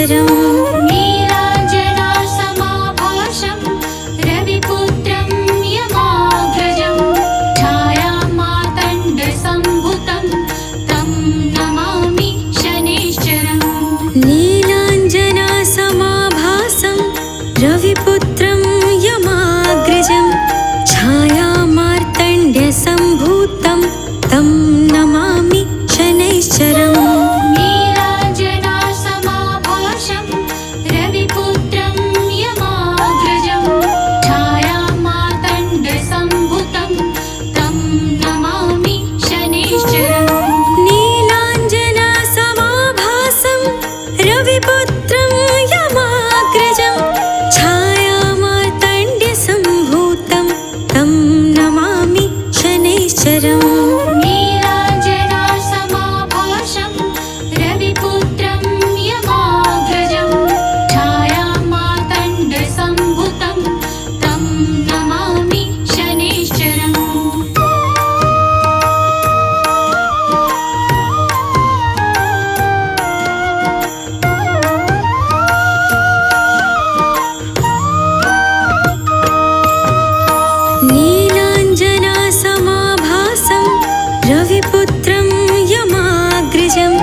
शनैश्चरम् नीलाञ्जनासमाभासं रविपुत्रं यमाग्रजं छायामार्तण्डसम्भुतं तं नमामि शनैश्चरम् नीलाञ्जनासमाभासं रविपुत्रं यमाग्रजं छायामार्तण्ड्यसम्भूतं तं नमामि शनैश्चरम् नीलाञ्जनासमाभासं रविपुत्रं यमाग्रजं छायामार्तण्डसम्भुतं तं नमामि शनैश्चरम् नीलाञ्जनासमाभासं रविपुत्रं यमाग्रजं छायामार्तण्ड्यसम्भूतं तं नमामि शनैश्चरम् नीलाञ्जनासमाभासं रविपुत्रं यमाग्रजं छायामार्तण्डसम्भुतं तं नमामि शनैश्चरम् नीलाञ्जनासमाभासं रविपुत्रं यमाग्रजं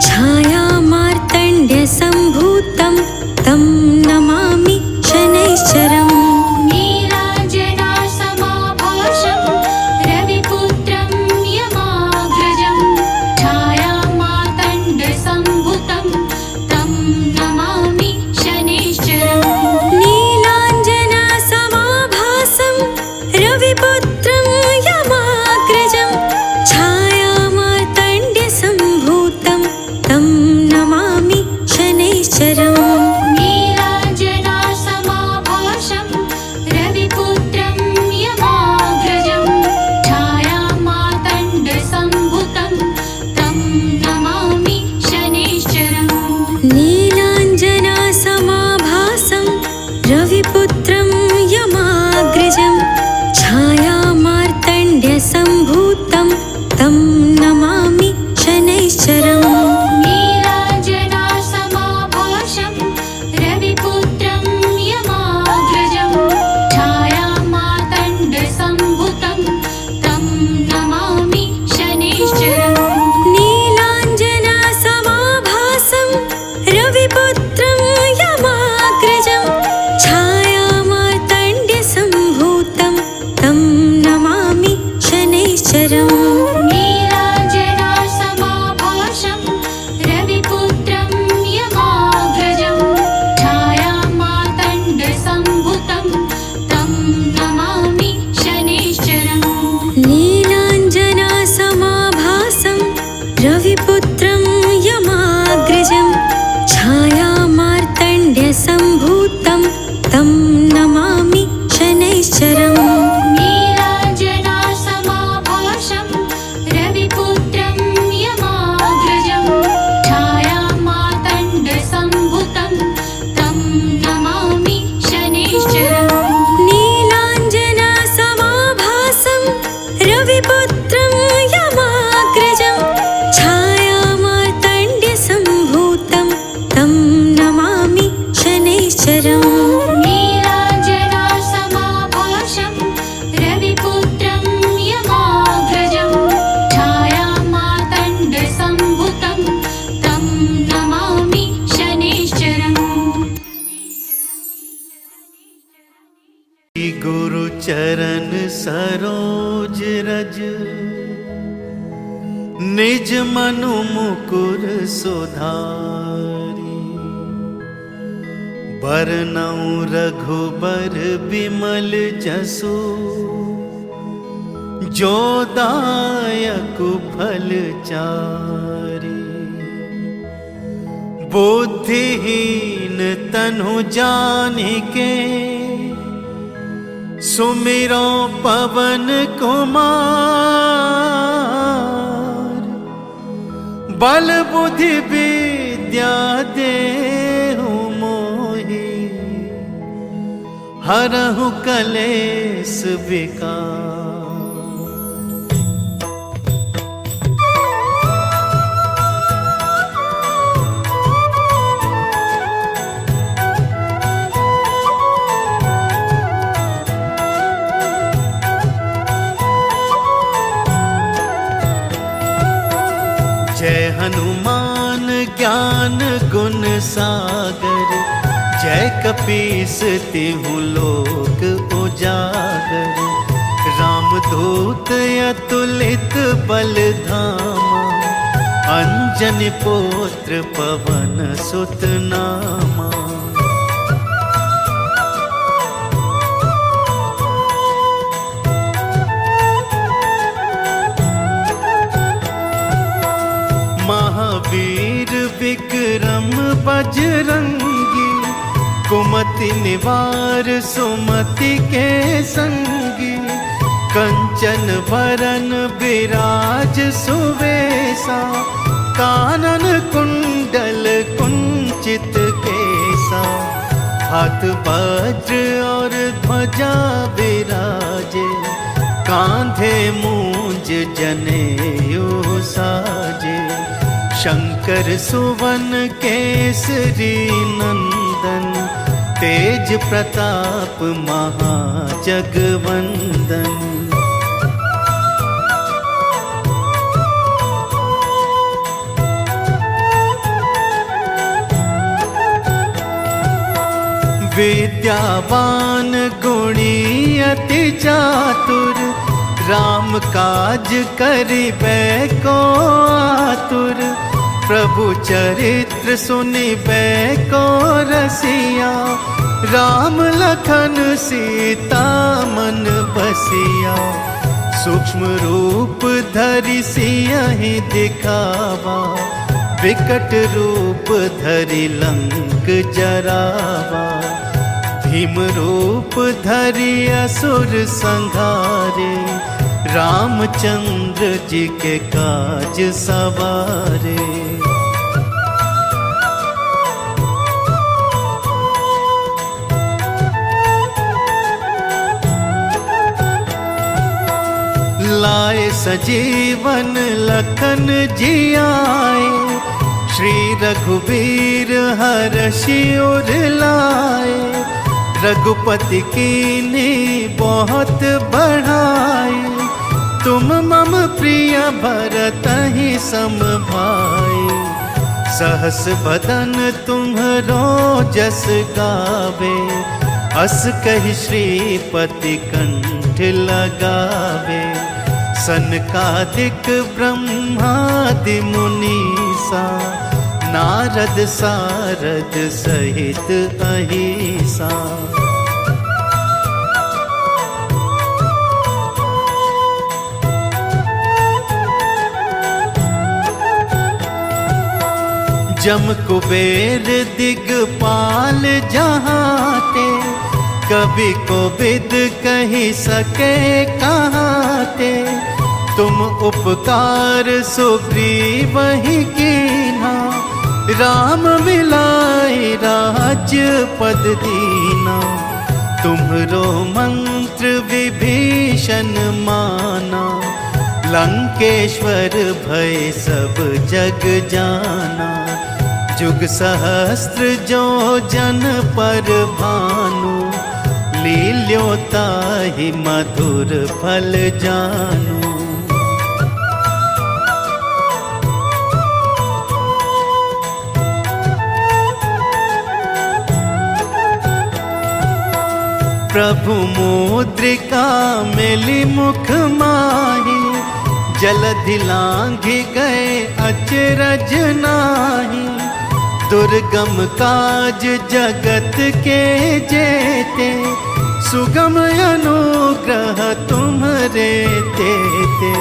छायामार्तण्ड्यसम्भूतं तं नमामि शनैश्चरम् नीलाञ्जनासमाभासं रविपुत्रं यमाग्रजं छायामार्तण्डसम्भुतं तं नमामि शनैश्चरम् नीलाञ्जनासमाभासं रविपुत्रं यमाग्रजं छायामार्तण्ड्यसम्भूतं तं नमामि शनैश्चरम् नीलाञ्जनासमाभासं रविपुत्रं यमाग्रजं छायामार्तण्डसम्भुतं तं नमामि शनैश्चरम् नीलाञ्जनासमाभासं रविपुत्रं यमाग्रजं छायामार्तण्ड्यसम्भूतं तं नमामि शनैश्चरम् नीलाञ्जनासमाभासं रविपुत्रं यमाग्रजं छायामार्तण्डसम्भुतं तं नमामि शनैश्चरम् नीलाञ्जनासमाभासं रविपुत्रं यमाग्रजं छायामार्तण्ड्यसम्भूतं तं नमामि शनैश्चरम् नीलाञ्जनासमाभासं रविपुत्रं यमाग्रजं छायामार्तण्डसम्भुतं तं नमामि शनैश्चरम् नीलाञ्जनासमाभासं रविपुत्रं यमाग्रजं छायामार्तण्ड्यसम्भूतं तं नमामि शनैश्चरम् नीलाञ्जनासमाभासं रविपुत्रं यमाग्रजं छायामार्तण्डसम्भुतं तं नमामि शनैश्चरम् नीलाञ्जनासमाभासं रविपुत्रं यमाग्रजं छायामार्तण्ड्यसम्भूतं तं नमामि शनैश्चरम् नीलाञ्जनासमाभासं रविपुत्रं यमाग्रजं छायामार्तण्डसम्भुतं तं नमामि शनैश्चरम् गुरु चरण सरोज रज निज मनु मुकुर सुधारी बरनउँ रघुबर बिमल जसु जो दायक फल चारी बुद्धिहीन तनु जानिके सुमिरो पवन कुमार बल बुद्धि विद्या देहु मोहि हरहु कलेस विकार। पवन गुण सागर, जय कपीस तिहु लोक उजागर। रामदूत अतुलित बल धामा, अंजनी पुत्र पवन सुत नामा। महावीर विक्रम बजरंगी, कुमति निवार सुमति के संगी। कंचन वरन विराज सुवेशा, कानन कुंडल कुंचित केसा। हाथ वज्र और ध्वजा विराजे, कांधे मूंज जनेऊ साजे। शंकर सुवन केसरी नंदन, तेज प्रताप महाजगवंदन। विद्यावान गुणी अति चातुर, राम काज करिबे को आतुर। प्रभु चरित्र सुनिबे को रसिया, राम लखन सीता मन बसिया। सूक्ष्म रूप धरि सियहि दिखावा, विकट रूप धरि लंक जरावा। भीम रूप धरि असुर संहारे, रामचंद्र जी के काज सवारे। लाए सजीवन लखन जी आए, श्री रघुवीर हर्षि उर लाए। रघुपति कीन्ही बहुत बढ़ाई, तुम मम प्रिय भरतहि सम भाई। सहस बदन तुम्हरो जस गावे, अस कहि श्रीपति कंठ लगावे। सनकादिक ब्रह्मादि मुनीसा, नारद सारद सहित अहिसा। जम कुबेर दिगपाल जहाते, कवि कोविद कहि सके कहाते। तुम उपकार सुग्रीवहि कीन्हा, राम मिलाइ राजपद दीना। तुम्हरो मंत्र विभीषण माना, लंकेश्वर भय सब जग जाना। जुग सहस्त्र जो जन पर भानु, लील्योताहि मधुर फल जानू। प्रभु मुद्रिका मिली मुख माही, जलधि लांघि गए अचरज नाही। दुर्गम काज जगत के जेते, सुगम अनुग्रह तुम्हरे तेते।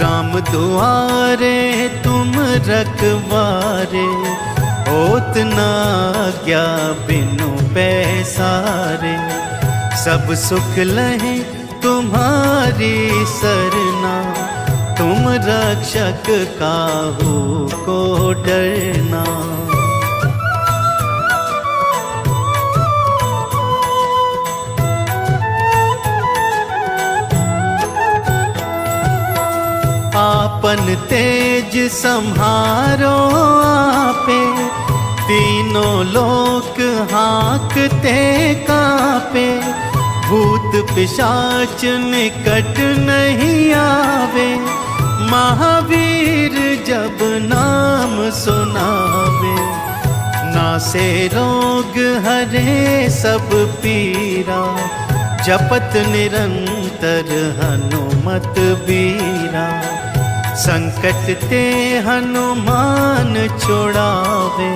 राम दुआरे तुम रखवारे, होत न आज्ञा बिनु पैसारे। सब सुख लहे तुम्हारी सरना, तुम रक्षक काहू को डरना। आपन तेज सम्हारो आपे, तीनों लोक हाँकते कापे। भूत पिशाच निकट नहीं आवे, महावीर जब नाम सुनावे, नासे रोग हरे सब पीरा, जपत निरंतर हनुमत बीरा। संकट ते हनुमान छुड़ावे,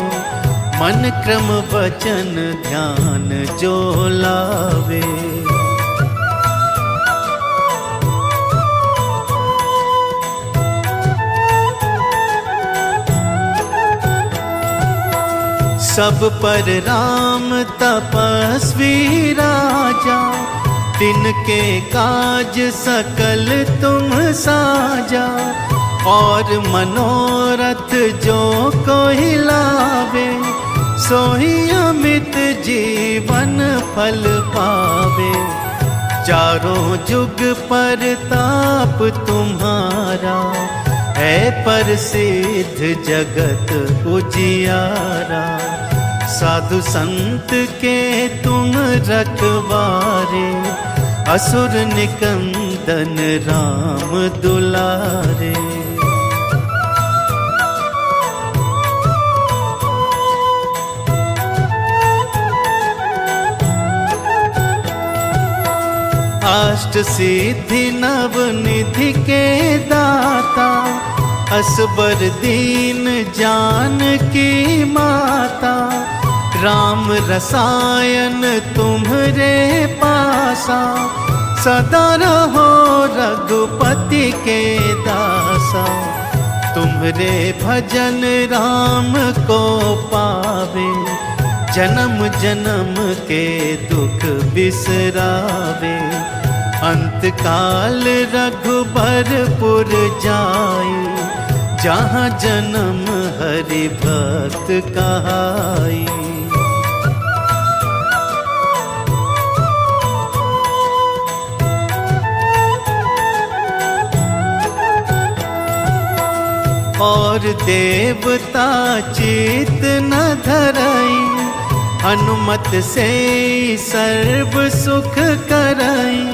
मन क्रम वचन ध्यान जो लावे। सब पर राम तपस्वी राजा, तिनके काज सकल तुम साजा। और मनोरथ जो कोई लावे, सोई अमित जीवन फल पावे। चारों जुग परताप तुम्हारा, है प्रसिद्ध जगत उजियारा। साधु संत के तुम रखवारे, असुर निकंदन राम दुलारे। अष्ट सिद्धि नव निधि के दाता, असबर दीन जानकी माता। राम रसायन तुम्हरे पासा, सदा रहो रघुपति के दासा। तुम्हरे भजन राम को पावे, जन्म जन्म के दुख बिसरावे। अंत काल रघुबरपुर जाई, जहाँ जन्म हरि भक्त कहाई। और देवता चित न धरई, हनुमत से सर्व सुख करई।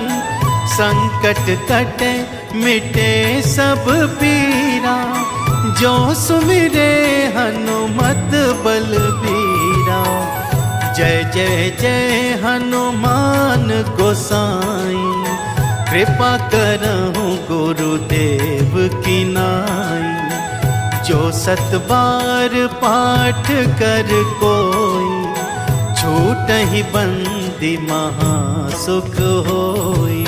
संकट कटे मिटे सब पीरा, जो सुमिरे हनुमत बलबीरा। जय जय जय हनुमान गोसाई, कृपा करहु गुरुदेव की नाई। जो 7 बार पाठ कर कोई, छूटहि बंदी महासुख होई।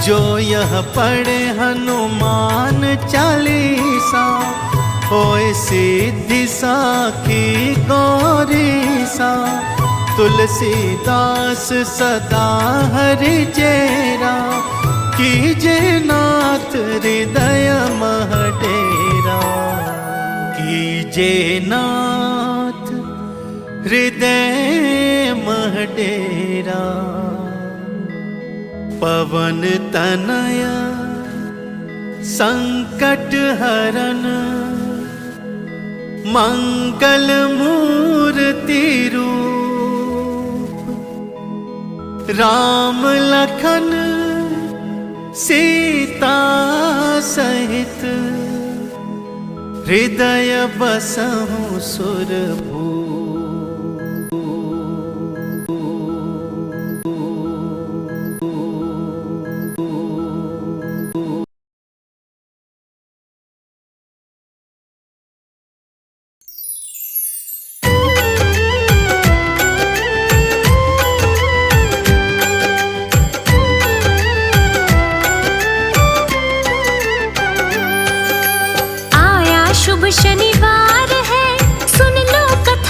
जो यह पढ़े हनुमान चालीसा, होए सिद्धि साखी गौरीसा। तुलसीदास सदा हरि चेरा, कीजे नाथ हृदय मह डेरा। कीजे नाथ हृदय मह डेरा। पवन तनया संकट हरन, मंगल मूर्ति रूप। राम लखन सीता सहित, हृदय बसहु सुरभूप। शुभ शनिवार है, सुन लो कथा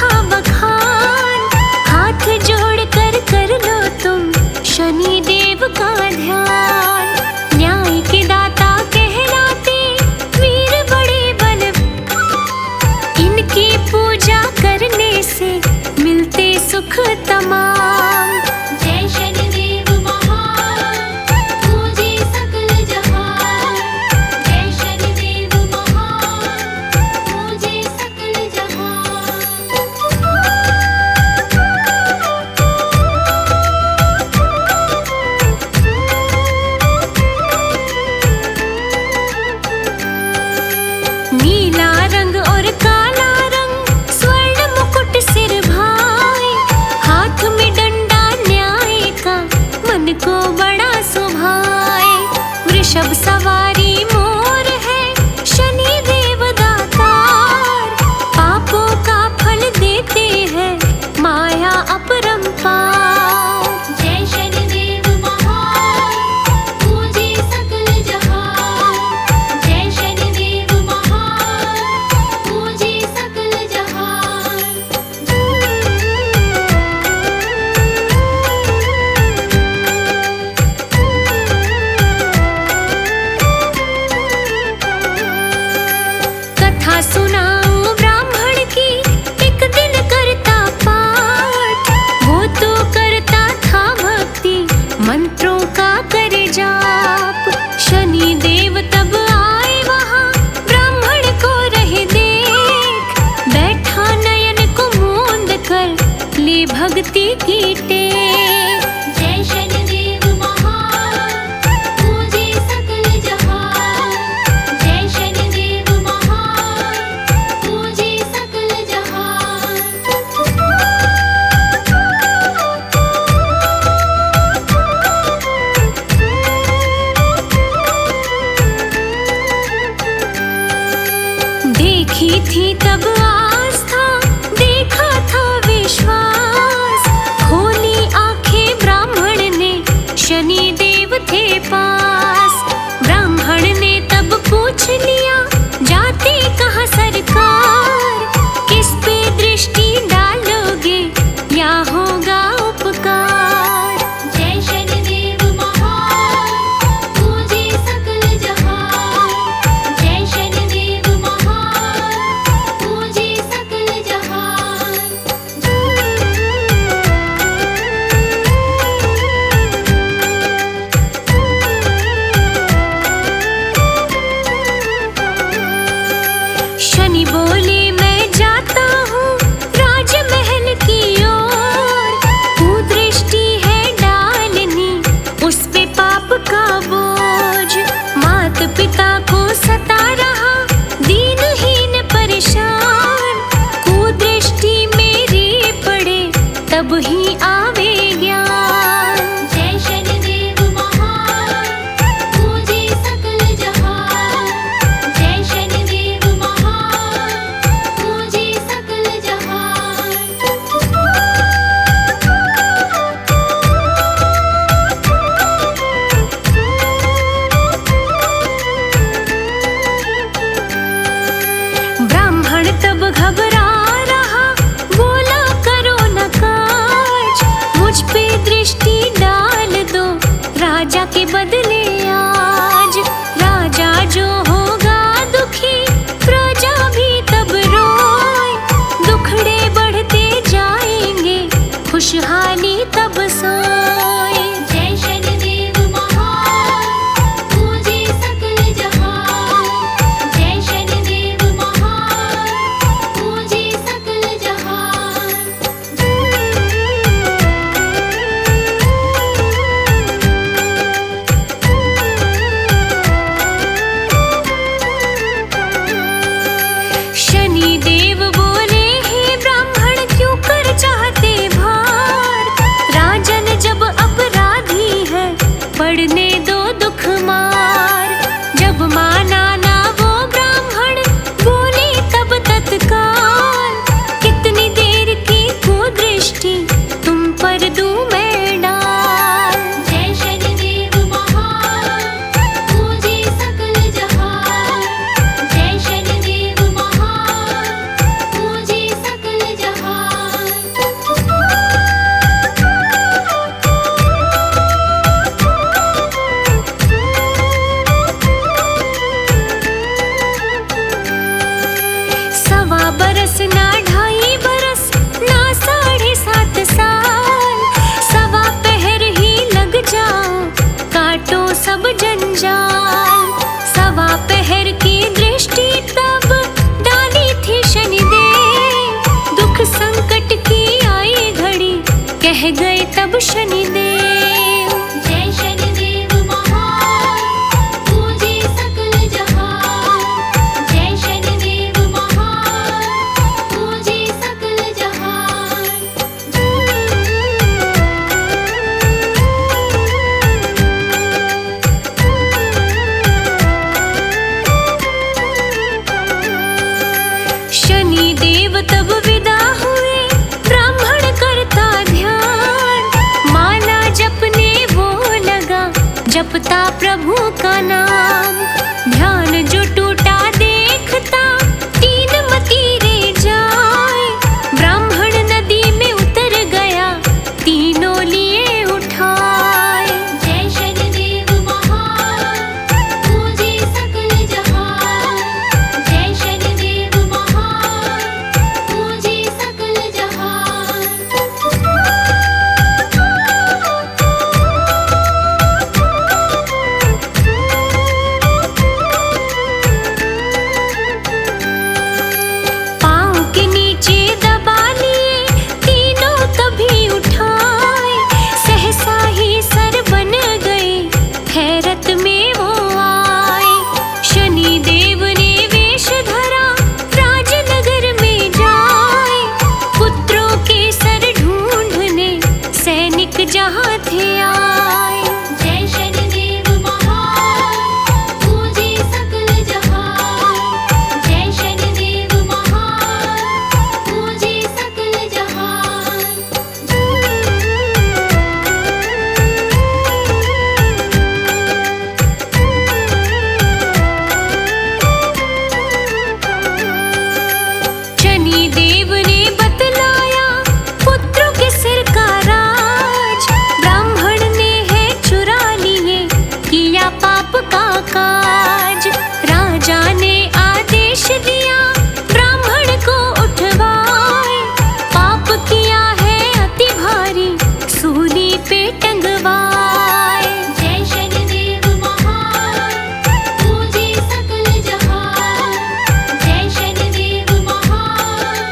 मन को बड़ा सुभाए। वृषभ सवारी मोर है, शनि देव दातार। पापों का फल देते हैं, माया अपरंपार। जय शनिदेव महान, पूजे सकल जहान। जय शनिदेव महान, पूजे सकल जहान। कथा सुनाऊं ब्राह्मण की, एक दिन करता पाठ। वो तो करता था भक्ति, मंत्रों का करे जाप। शनि देव तब आए वहाँ, ब्राह्मण को रहे देख। बैठा नयन को मूंद कर, ले भक्ति की टेक। जय शनिदेव महान, पूजे सकल जहान। जय शनिदेव महान, पूजे सकल जहान। देखी थी तब आस्था, देखा था विश्वास। खोली आंखें ब्राह्मण ने, शनि देव थे पास। ब्राह्मण ने तब पूछ लिया, जाते कहाँ सरकार। किस पे दृष्टि डालोगे, या होगा उपकार। जय शनिदेव महान, पूजे सकल जहान। जय शनिदेव महान, पूजे सकल जहान। शनि बोले मैं जाता हूँ राजमहल की ओर। कुदृष्टि है डालनी, उस पे पाप का बोझ। मात पिता को सता रहा, दीनहीन परेशान। कुदृष्टि मेरी पड़े, तब ही आवे ज्ञान। जय शनिदेव महान, पूजे सकल जहान। जय शनिदेव महान, पूजे सकल जहान। ब्राह्मण तब घबरा रहा, बोला करो न काज। मुझ पे दृष्टि डाल दो, राजा के बदले आज। राजा जो होगा दुखी, प्रजा भी तब रोए। दुखड़े बढ़ते जाएंगे, खुशहाली तब सोए। जय शनिदेव महान, पूजे सकल जहान। जय शनिदेव महान, पूजे सकल जहान। जपता प्रभु का नाम। ध्यान जो टूटा देखता तीन मती रे जाए। ब्राह्मण नदी में उतर गया तीनों लिए उठाए। जय शनिदेव महान पूजे सकल जहान। जय शनिदेव महान पूजे सकल जहान। पाँव के नीचे दबा लिए तीनों तभी उठाए। सहसा ही सर बन गए हैरत में वो आए। शनि देव ने वेश धरा राजनगर में जाए। पुत्रों के सर ढूंढने सैनिक जहाँ थे आए। जय शनिदेव महान पूजे सकल जहान। जय शनिदेव महान पूजे सकल जहान। शनि देव ने बतलाया पुत्रों के सिर का राज। ब्राह्मण ने है चुरा लिए किया पाप का काज। राजा ने आदेश दिया ब्राह्मण को उठवाए। पाप किया है अति भारी सूली पे टंगवाए। जय शनिदेव महान पूजे सकल जहान। जय शनिदेव महान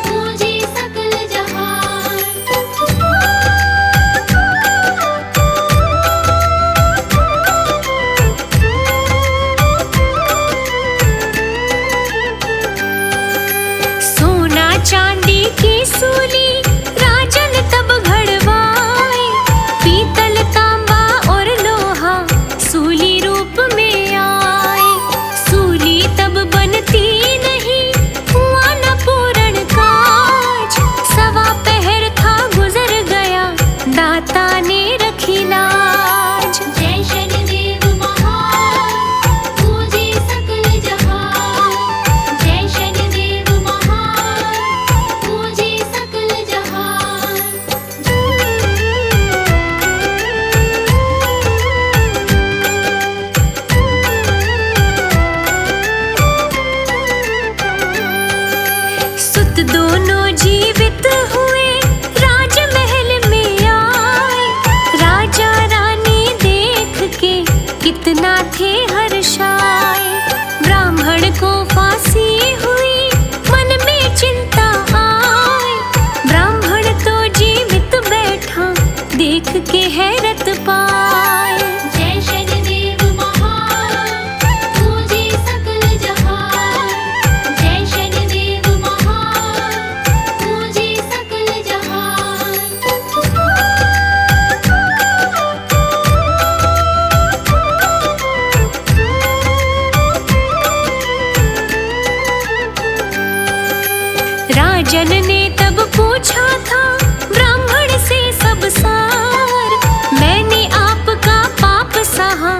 पूजे सकल जहान। सोना चांदी की सूली राजन तब घड़वाए। पीतल तांबा और लोहा सूली रूप में आए। सूली तब बनती नहीं हुआ न पूर्ण काज। सवा पहर था गुजर गया दाता ने रखी लाज। जय शनिदेव महान पूजे सकल जहान। जय शनिदेव महान पूजे सकल जहान। सुत दोनों जीवित हुए राजमहल में आए। राजा रानी देख के कितना थे हर्षाए। ब्राह्मण को फांसी हुई मन में चिंता आए। ब्राह्मण तो जीवित बैठा देख के हैरत पाए। जय शनिदेव महान पूजे सकल जहान। जय शनिदेव महान पूजे सकल जहान। राजन ने तब पूछा था ब्राह्मण से सब सार। मैंने आपका पाप सहा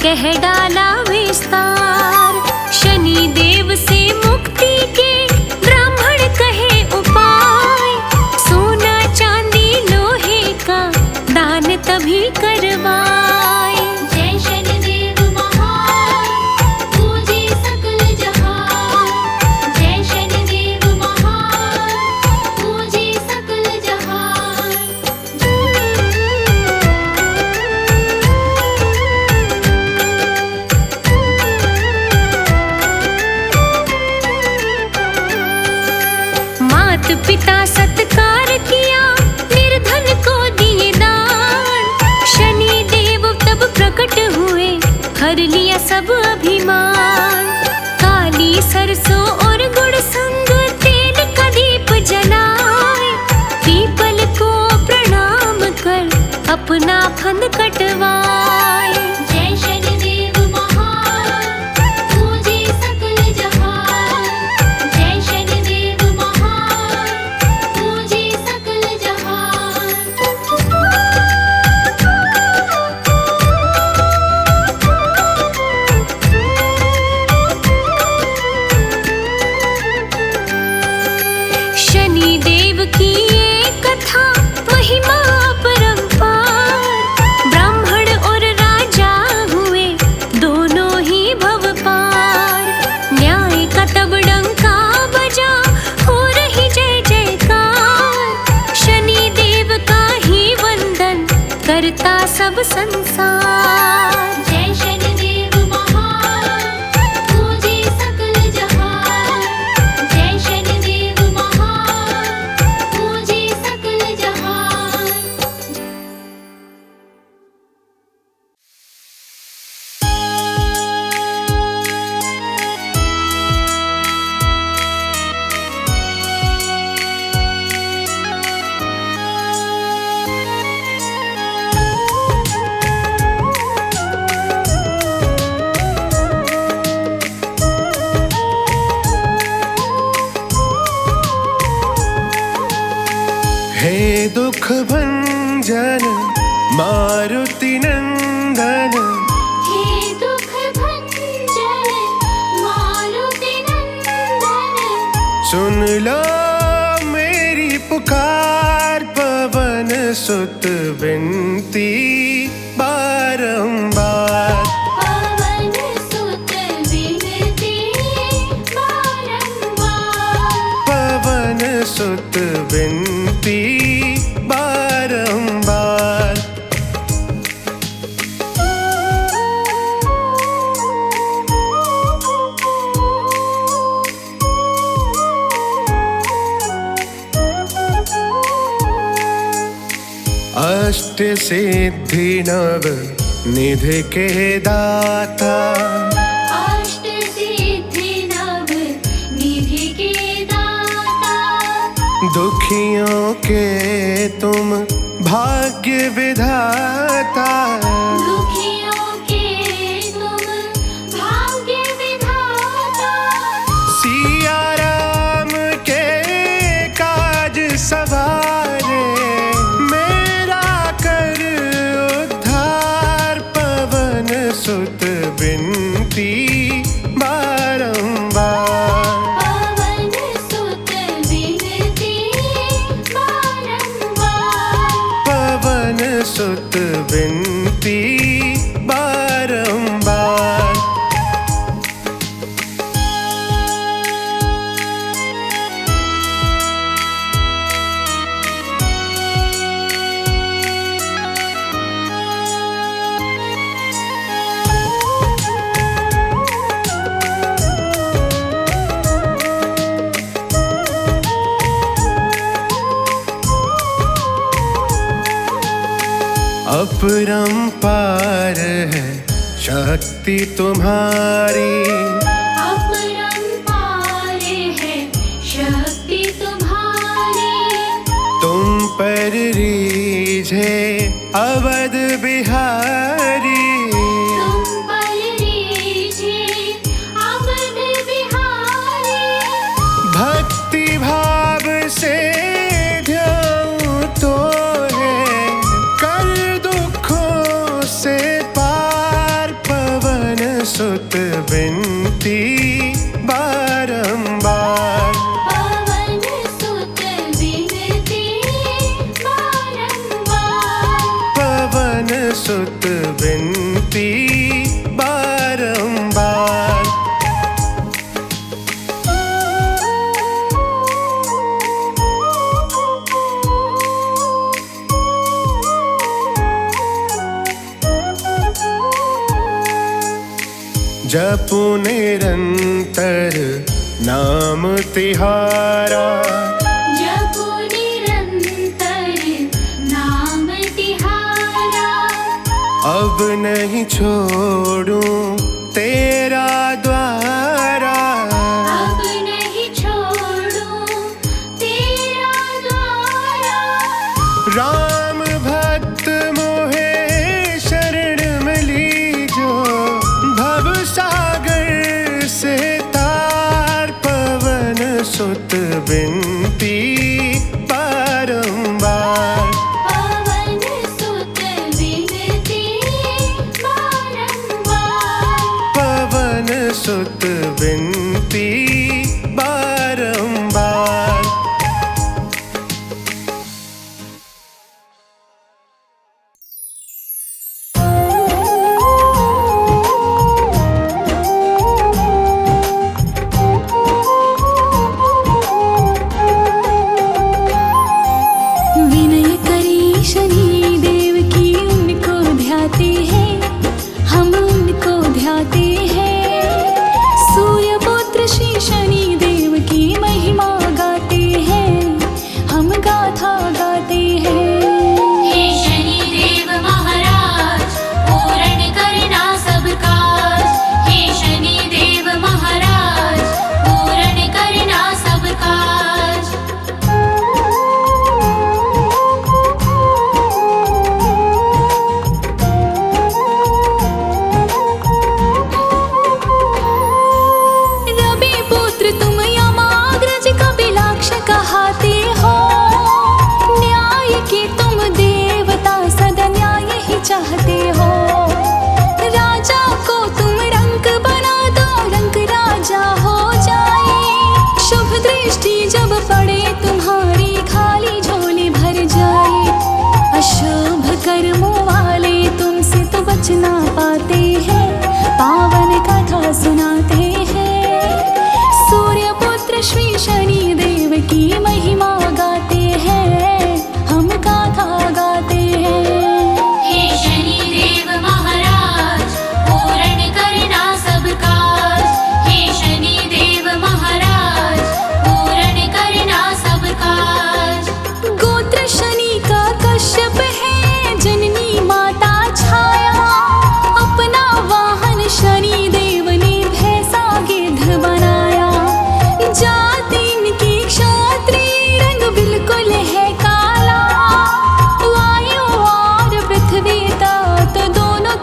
कह डाला विस्तार। शनि देव से मुक्ति के ब्राह्मण कहे उपाय। सोना चांदी लोहे का दान तभी करवाए। जय शनिदेव महान पूजे सकल जहान। जय शनिदेव महान पूजे सकल जहान। मात पिता सत्कार किया निर्धन को दिए दान। शनि देव तब प्रकट हुए हर लिया सब अभिमान। काली सरसों और गुड़ संग तेल का दीप जलाए। पीपल को प्रणाम कर अपना फंद कटवाए। जय शनिदेव महान पूजे सकल जहान। जय शनिदेव महान पूजे सकल जहान। सब संसार। जय शनिदेव महान, पूजे सकल जहान। जय शनिदेव महान, पूजे सकल जहान। हे दुख भंजन मारुति नंदन, हे दुख भंजन मारुति नंदन। सुन लो मेरी पुकार, पवन सुत विनती बारंबार। पवन सुत विनती बारंबार। पवन सुत विनती बारंबार। अष्ट सिद्धि नव निधि के दाता, अष्ट सिद्धि नव निधि के दाता। दुखियों के तुम भाग्य विधाता। दुखियों के तुम भाग्य विधाता। सिया राम के काज सवारे, मेरा कर उद्धार। पवन सुत विनती बारंबार। पवन सुत विनती बारंबार। पवन सुत विनती बारंबार। अपरंपार है शक्ति तुम्हारी, अपरंपार है शक्ति तुम्हारी। तुम पर रीझे अवध बिहारी। तुम पर रीझे अवध बिहारी। भक्ति भाव से ध्याऊं तो है, कर दुखों से पार। पवन सुत विनती बारंबार। पवन सुत विनती बारंबार। पवन सुत विनती बारंबार। जपु निरंतर नाम तिहारा, जपो निरंतर नाम तिहारा। अब नहीं छोड़ूं तेरा द्वारा। अब नहीं छोड़ूं तेरा द्वारा। राम भक्त मोहे शरण मिली जो, भव सागर से तार। पवन सुत विनती बारंबार। पवन सुत विनती बारंबार। पवन सुत विनती बारंबार। विनय करी शनि देव की उनको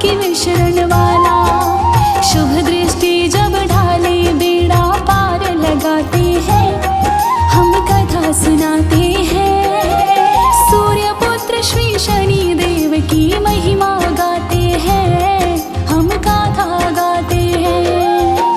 की विशरण वाला। शुभ दृष्टि जब ढाले बेड़ा पार लगाते हैं, हम कथा सुनाते हैं। सूर्य पुत्र श्री शनि देव की महिमा गाते हैं, हम गाथा गाते हैं।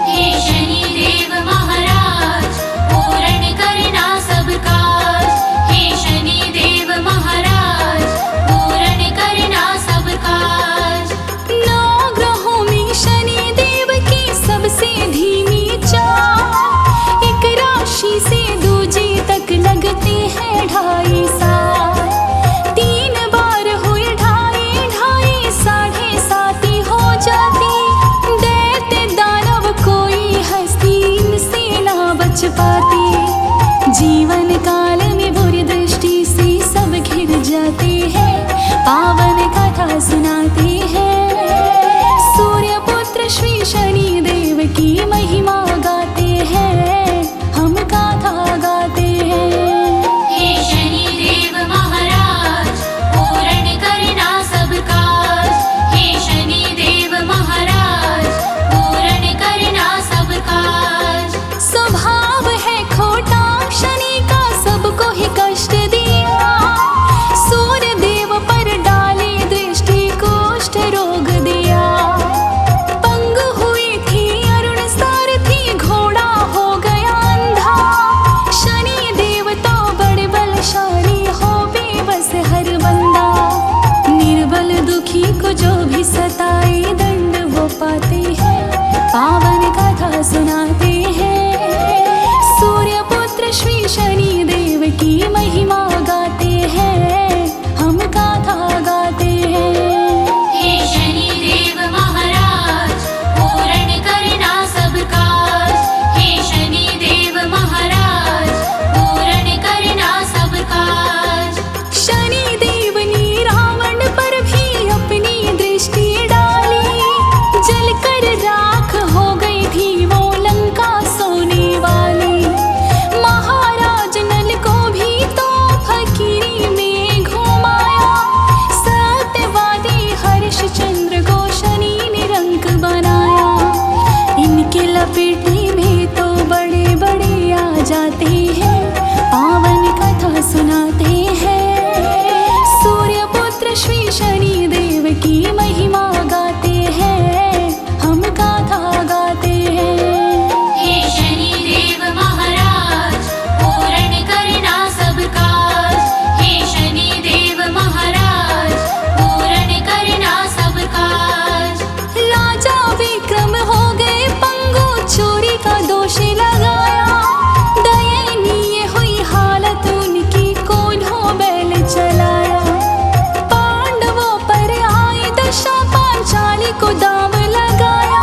हे शनि देव महाराज, पूर्ण करना सब काज। हे शनि देव महाराज, पूर्ण करना सब काज। 9 ग्रहों में शनि देव की सबसे धीमी चाल। एक राशि से दूजी तक लगते हैं 2.5 साल। 3 बार हुए 2.5 साढ़े 7 ही हो जाती। दैत्य दानव कोई हस्ती इनसे ना बच पाती। जीवन काल में बुरी दृष्टि से सब घिर जाते हैं, पावन कथा सुनाते हैं। सूर्य पुत्र श्री शनि देव की महिमा गाते हैं, हम गाथा गाते हैं। हे शनि देव महाराज, पूर्ण करना सब काज। हे शनि देव महाराज, पूर्ण करना सब काज। स्वभाव है खोटा शनि का, सबको ही कष्ट दिया। सूर्य देव पर डाले दृष्टि, कुष्ठ रोग दिया। पंगु हुई थी अरुण सारथी, घोड़ा हो गया अंधा। शनि देव तो बड़े बलशाली, हो बेबस हर बंदा। निर्बल दुखी को जो भी सताए, दंड वो पाते हैं, पावन कथा सुनाते हैं। सूर्य पुत्र श्री शनि देव की महिमा गाते हैं, हम गाथा गाते हैं। हे शनि देव महाराज, पूर्ण करना सब काज। हे शनि देव महाराज, पूर्ण करना सब काज। शनि देव ने रावण पर भी अपनी दृष्टि डाली। जलकर राख हो गई थी वो लंका सोने वाली। महाराज नल को भी तो फकीरी में घुमाया। सत्यवादी हर्षचंद्र को शनि ने रंक बनाया। इनके लपेटे में तो बड़े बड़े आ जाते हैं, पावन कथा सुनाते हैं। सूर्य पुत्र श्री शनि देव की महिमा गाते हैं, हम गाथा गाते हैं। हे शनि देव महाराज, पूर्ण करना सब काज। हे शनि देव महाराज, पूर्ण करना सब काज। राजा विक्रम हो गए पंगु, चोरी का दोष लगाया। दयनीय हुई हालत उनकी, कोल्हों बैल चलाया। पांडवों पर आई दशा, पांचाली को दाव लगाया।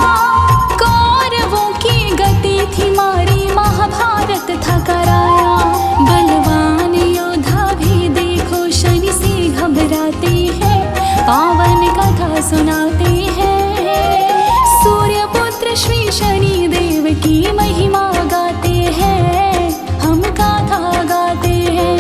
कौरवों की गति थी मारी, महाभारत था कराया। बलवान योद्धा भी देखो शनि से घबराते हैं, पावन कथा सुनाते हैं। सूर्य पुत्र श्री शनि देव की महिमा गाते हैं, हम गाथा गाते हैं।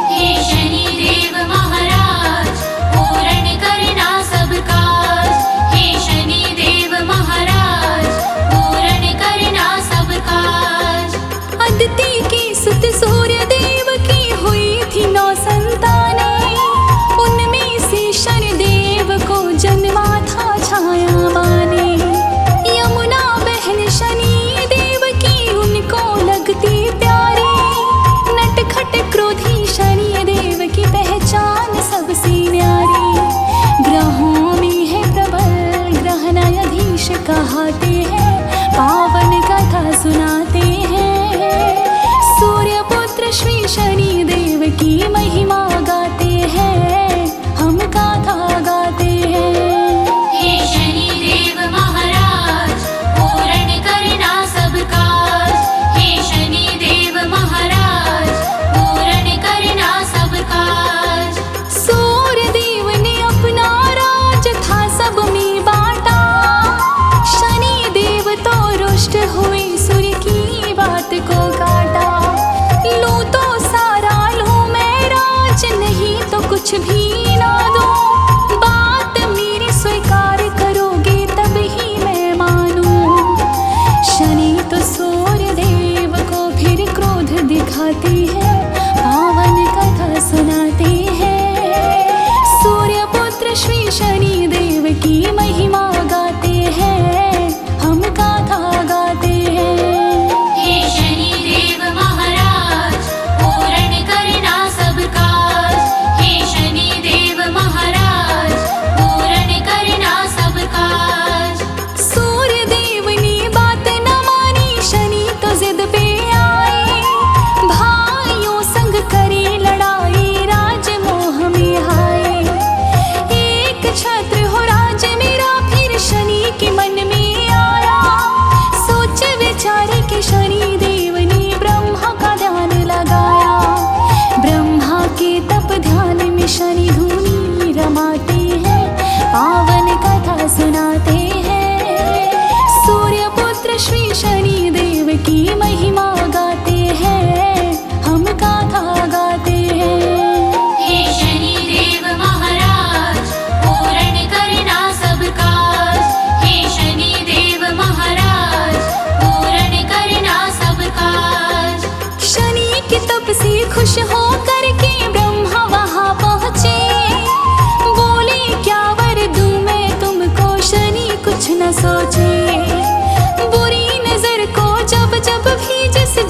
हे शनि देव महाराज, पूर्ण करना सब काज। हे शनि देव महाराज, पूर्ण करना सब काज। अदिति के सुत सूर्य देव की हुई थी 9 संतानें। उनमें से शनि देव को जन्मा था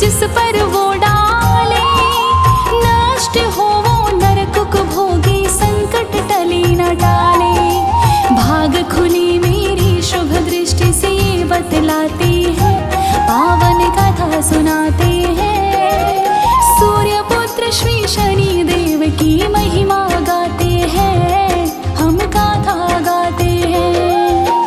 जिस पर वो डाले, नष्ट हो वो नरक को भोगी, संकट टली न टाले। भाग खुली मेरी शुभ दृष्टि से ये बतलाते हैं, पावन कथा सुनाते हैं। सूर्य पुत्र श्री शनि देव की महिमा गाते हैं, हम गाथा गाते हैं।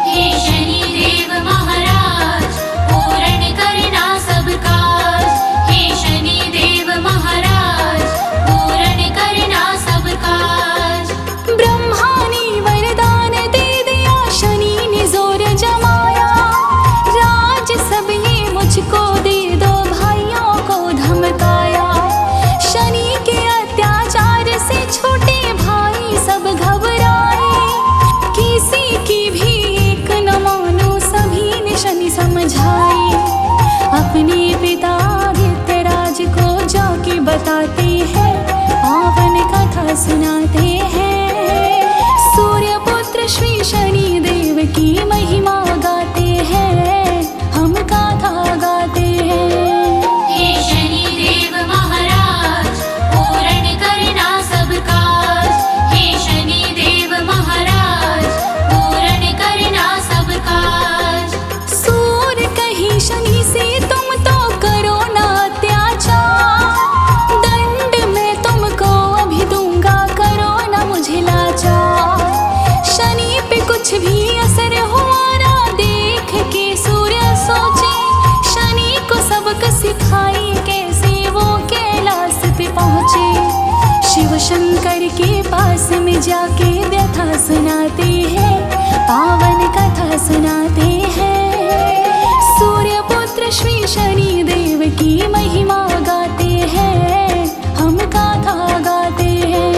हे शनि देव महाराज, पूर्ण करना सब काज। हे शनि देव महाराज, पूर्ण करना सब काज। ब्रह्मा ने वरदान दे दिया, शनि ने जोर जमाया, राज सब ये मुझको दे दो, भाइयों को धमकाया। शनि के अत्याचार से छोटे भाई सब घबराए, किसी की भी एक न मानो, सभी ने शनि समझाए। अपने पिता धृतराज को जाके बताते हैं, पावन कथा सुनाते हैं। सूर्य पुत्र श्री शनि देव की महिमा गाते हैं, हम गाथा गाते हैं। हे शनि देव महाराज, पूर्ण करना सब काज। हे शनि देव महाराज, पूर्ण करना सब काज। सूर्य कहीं शनि से तुम तो करो ना अत्याचार, दंड मैं तुमको अभी दूंगा, करो ना मुझे लाचार। शनि पे कुछ भी असर हुआ ना देख के सूर्य सोचे, शनि को सबक सिखाई कैसे वो कैलाश पे पहुँचे। शिव शंकर के पास में जाके व्यथा सुनाते हैं, पावन कथा सुनाते हैं। सूर्य पुत्र श्री शनि देव की महिमा गाते हैं, हम गाथा गाते हैं।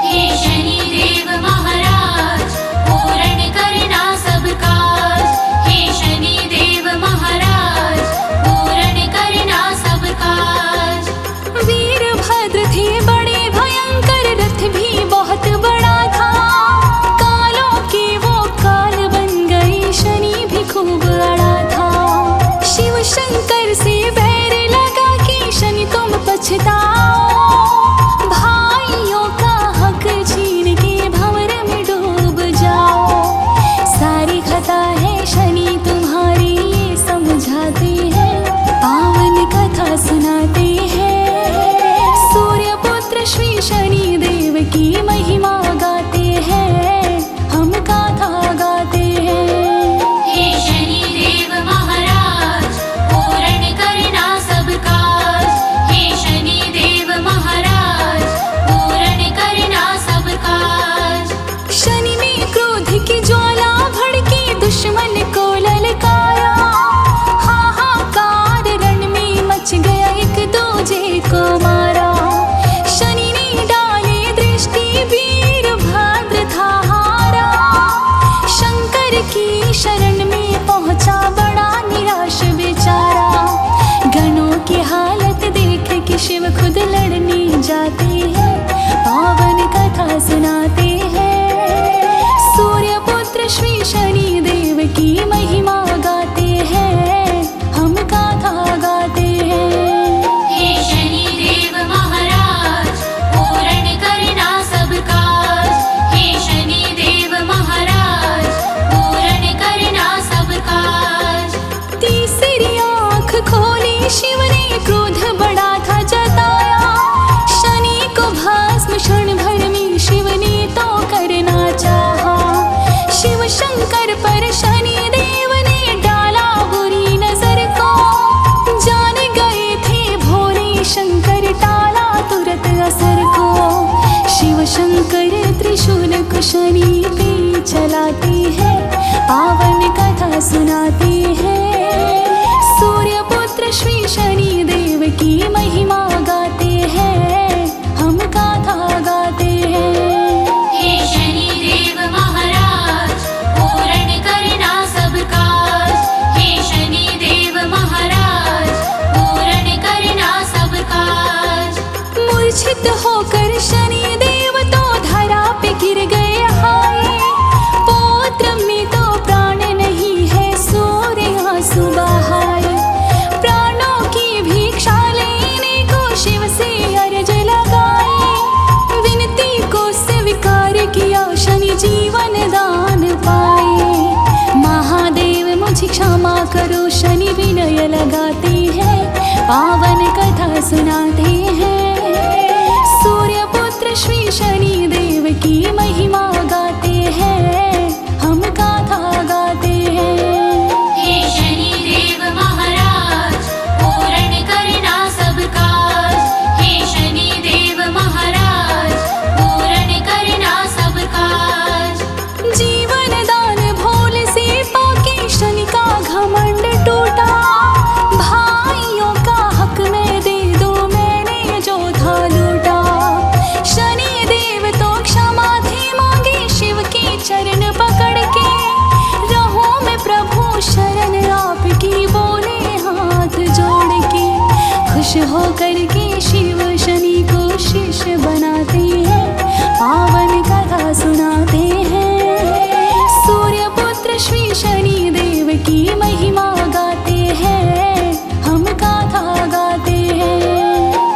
हे शनि देव महाराज, पूर्ण करना सब काज। हे शनि देव महाराज, पूर्ण करना सब काज। वीरभद्र थे बड़े भयंकर, रथ भी बहुत बड़ा था, कालों के वो काल बन गए, शनि भी खूब अड़ा था। शिव शंकर से बैर लगा कि शनि तुम पछताओ, भाइयों का हक छीन के भंवर में डूब जाओ। सारी खता है शनि तुम्हारी ये समझाते हैं, पावन कथा सुनाते हैं। सूर्य पुत्र श्री शनि देव की महिमा गाते हैं, हम गाथा गाते हैं। हे शनि देव महाराज, पूर्ण करना सब काज। हे शनि देव महाराज, पूर्ण करना सब काज। शनि में क्रोध की ज्वाला भड़की, दुश्मन को ललकाया, हाहाकार रण में मच गया, एक दूजे को मारा। शनि ने डाले दृष्टि, वीरभद्र था हारा, शंकर की शरण में पहुंचा बड़ा निराश बेचारा। गणों की हालत देख के शिव खुद लड़ने जाते हैं, पावन कथा सुनाते हैं। सूर्य पुत्र श्री शनि देव की महिमा गाते हैं, हम गाथा गाते हैं। हे शनि देव महाराज, पूर्ण करना सब काज। हे शनि देव महाराज, पूर्ण करना सब काज। तीसरी आँख खोली शिव ने, क्रोध बड़ा था जताया, शनि को भस्म क्षण भर में शिव ने तो करना चाहा। शिव शंकर पर शनि देव ने डाला बुरी नजर को, जान गए थे भोले शंकर, टाला तुरंत असर को। शिव शंकर त्रिशूल को शनि पे चलाते हैं, पावन कथा सुनाते हैं। सूर्य पुत्र श्री शनि देव की महिमा गाते हैं, हम गाथा गाते हैं। हे शनि देव महाराज, पूर्ण करना सब काज। हे शनि देव महाराज, पूर्ण करना सब काज। मूर्छित होकर शनि देव तो धरा पे गिर गए हाय, पौत्र में तो प्राण नहीं है, सूर्य आंसू बहाए। प्राणों की भीख शनि विनय लगाते हैं, पावन कथा सुनाते हैं। सूर्य पुत्र श्री शनि देव की महिमा गाते हैं, हम गाथा गाते हैं। हे शनि देव महाराज, पूर्ण करना सब काज। हे शनि देव महाराज, पूर्ण करना सब काज। जीवन दान भोल से पाके शनि का घमंड टूटा, भाइयों का हक में दे दो मैंने जो था लूटा। शनि देव तो क्षमा थे मांगे शिव के चरण पकड़ के, रहो मैं प्रभु शरण आपकी बोले हाथ जोड़ के। खुश होकर के शिव शनि को शिष्य बनाते हैं, पावन कथा सुनाते हैं। सूर्य पुत्र श्री शनि देव की महिमा गाते हैं, हम गाथा गाते हैं।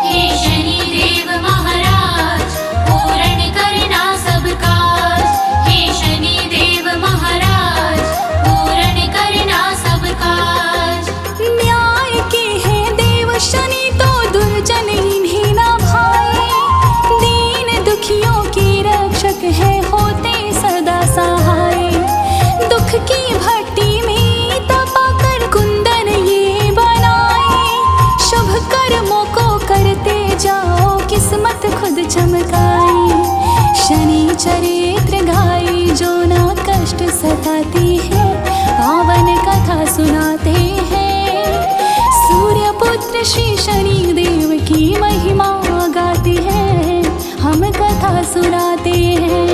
हे शनि देव महाराज, पूर्ण करना सब काज। हे शनि देव महाराज, पूर्ण करना सब काज। न्याय के हैं देव शनि तो दुर्जन इन्हें ना भाए, दीन दुखियों के रक्षक है होते सदा सहाय। दुख की भट्टी में तपा कर कुंदन ये बनाए, शुभ कर्मों को करते जाओ किस्मत खुद चमकाए। शनि चरित्र गाए जो ना कष्ट सताती है, पावन कथा सुनाते हैं। सूर्य पुत्र श्री शनि देव की महिमा गाते हैं, हम कथा सुनाते हैं।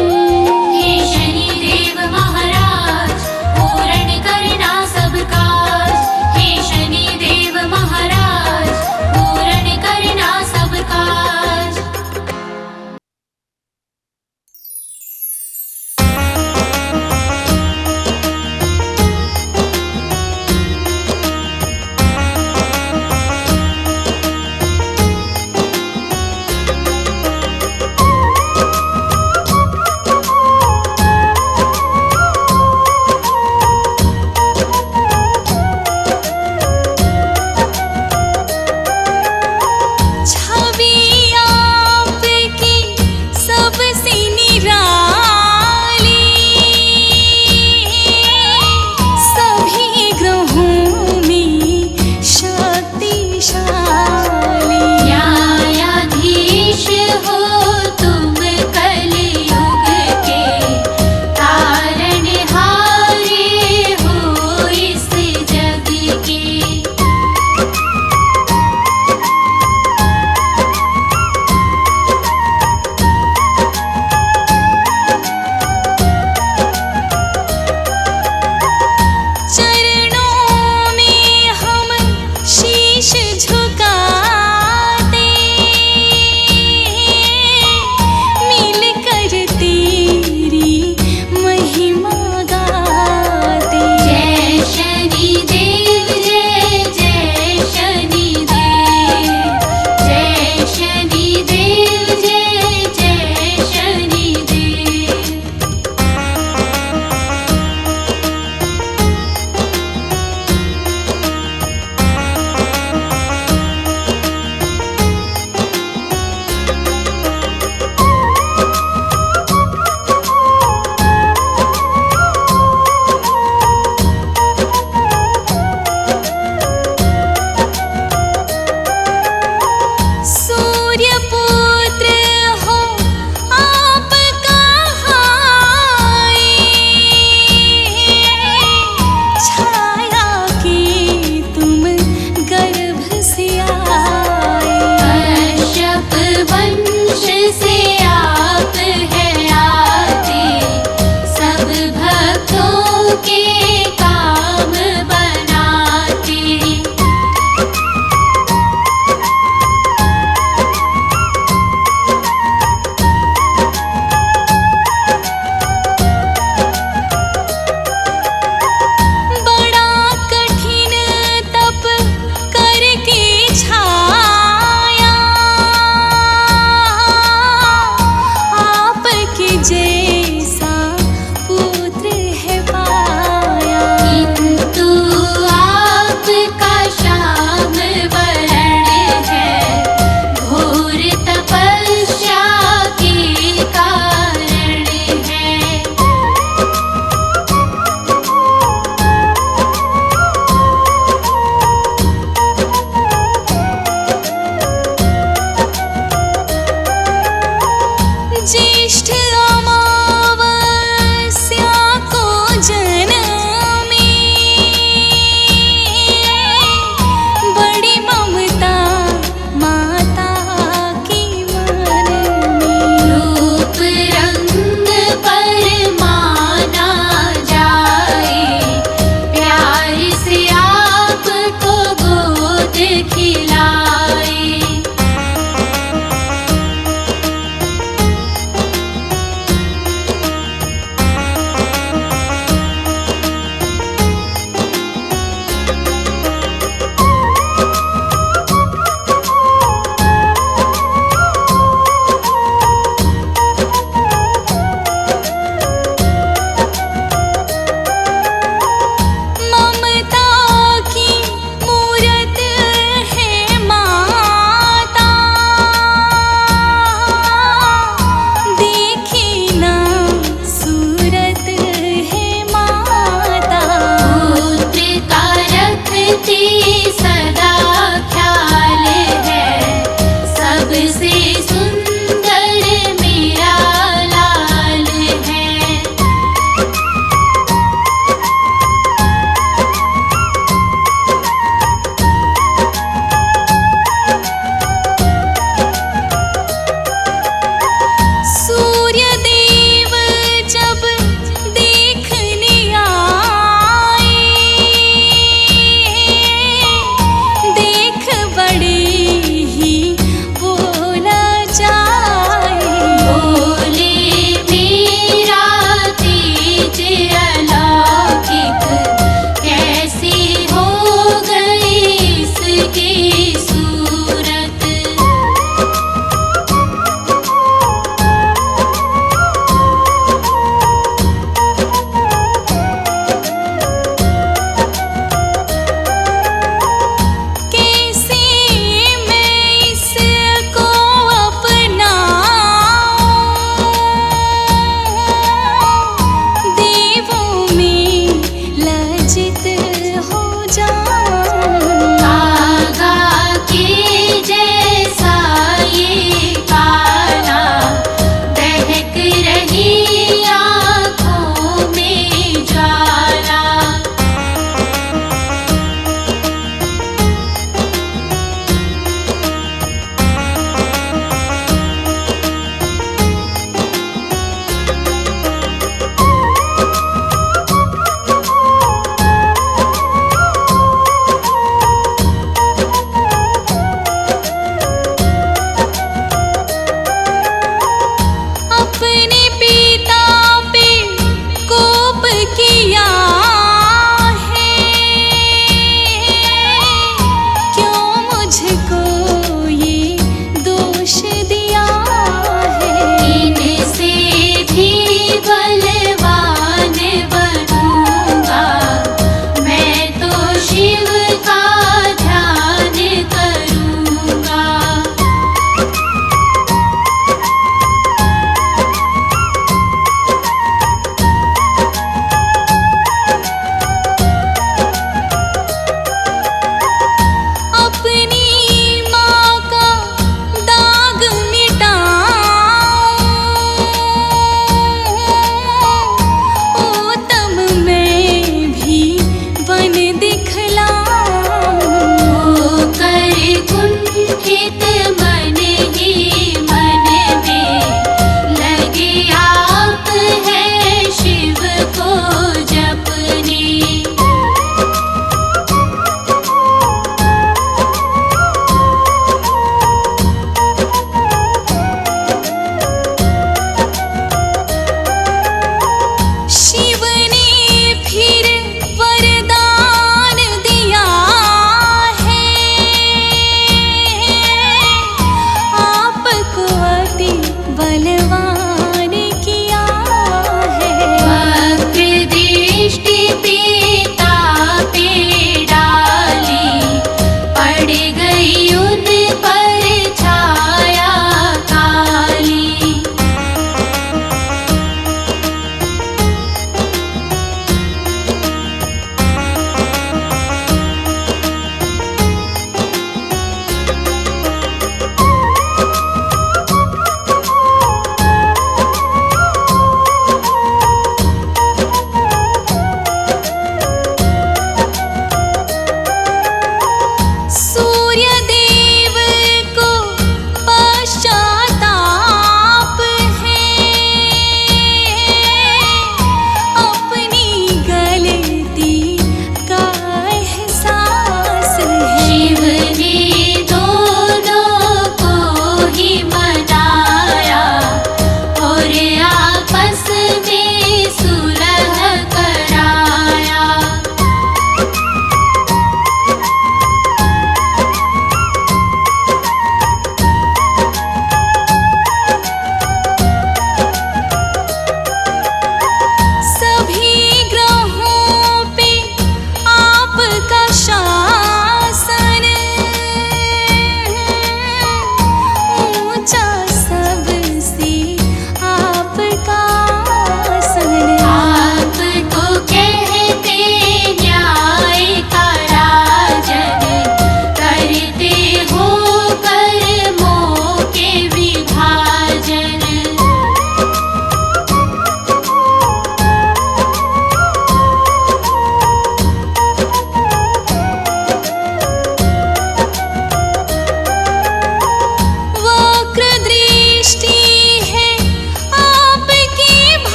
हे शनि देव महाराज, पूर्ण करना सब काज। हे शनि देव महाराज, पूर्ण करना सब काज।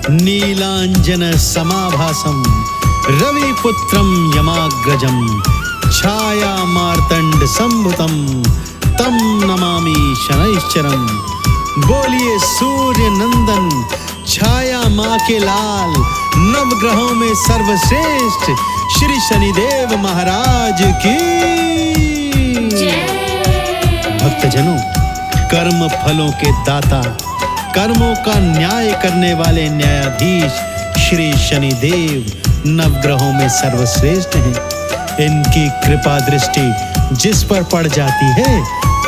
नीलांजन समाभासम रविपुत्रम यमाग्रजम छाया मार्तंड संभुतम तम नमामि शनैश्चरम। बोलिए सूर्य नंदन छाया माँ के लाल नवग्रहों में सर्वश्रेष्ठ श्री शनिदेव महाराज की भक्तजनों, कर्म फलों के दाता, कर्मों का न्याय करने वाले न्यायाधीश श्री शनिदेव नवग्रहों में सर्वश्रेष्ठ हैं। इनकी कृपा दृष्टि जिस पर पड़ जाती है